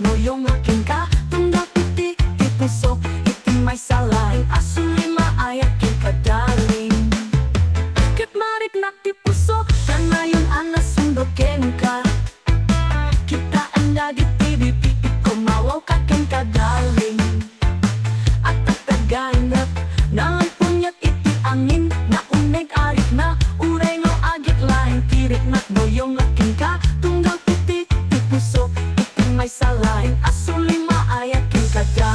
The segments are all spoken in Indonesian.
noyong aking ka tunggal piti ipusok iti may salay asuli maayakin kadaling ket marik na ti puso kanayon anas sundoken ka kita anda di TVP kumawaw kaken kadaling at tagaynap nangan punyat iti angin na uneg arik na uray no agit lain tirik na noyong aking ka tunggal piti ipusok iti may salay asuli maayakin kada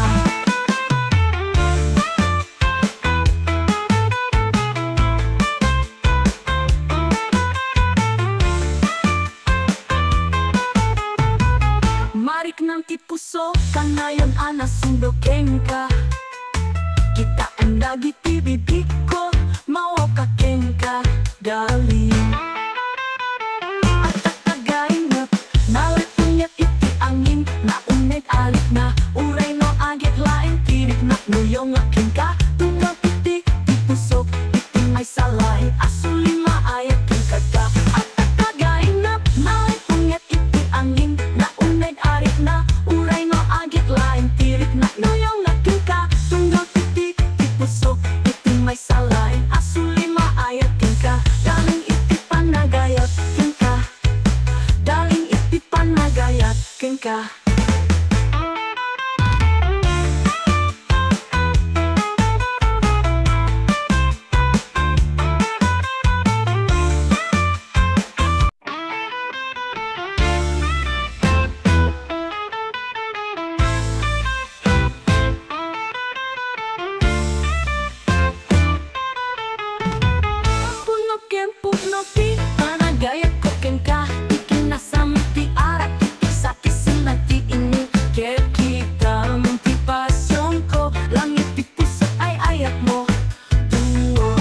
marik ng tipuso kanayon anas sundoken ka kita anda di TVP ko mawaw kaken ka dali at tagaynap nalit punyat iti angin na uneg alik na uray no agit lain tirik na noyong aking ka tunggal piti ipusok iti may salay asuli maayakin kada at tagaynap nalit punyat iti angin na uneg arik na uray no agit lain tirik na noyong aking ka tunggal piti ipusok iti may salay asuli maayakin ka daling iti panagayat ken ka daling iti panagayat ken ka puno ti panagayat ko ken ka ikinasam ti arat ti sakisin na ti ini ket kita ti pasyon ko langit ti puso ay ayat mo duo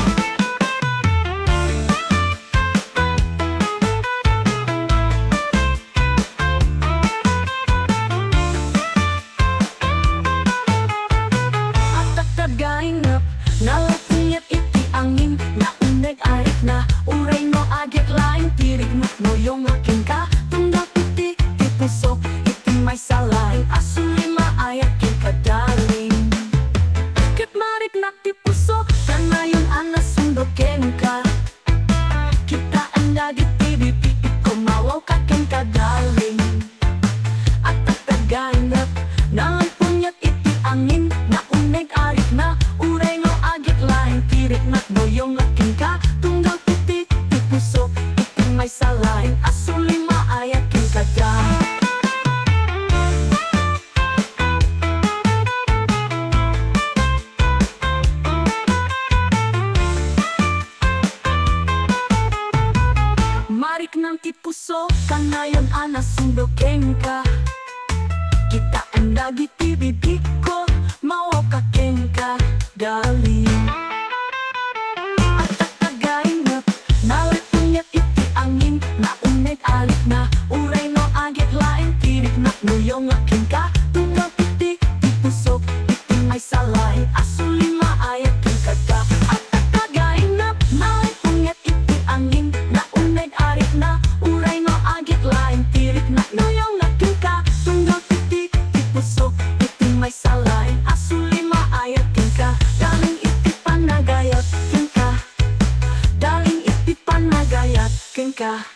at tagaynap nalapunyat iti angin na uneg arik na uray no agit lain tirik na noyong aking ka tunggal piti ipusok iti may salay asuli maayakin kadaling ket marik na ti puso kanayon anas sundoken ka kita anda di TVP kumawaw kaken kadaling at tagaynap nangan punyat iti angin na uneg arik na uray no agit lain tirik na noyong aking ka tunggal piti ipusok iti may salay asuli maayakin kada marik ng tipuso kanayon anas sundoken ka kita anda di TVP ko mawaw kaken ka dali at tagaynap nalit punyat iti angin na uneg alik na uray no agit lain tirik na noyong aking ka tunggal piti ipusok iti may salay asuli maayakin kada at tagaynap nalit punyat iti angin na uneg arik na uray no agit lain tirik na noyong aking ka tunggal piti ipusok iti may salay asuli maayakin ka daling iti panagayat ken ka daling iti panagayat ken ka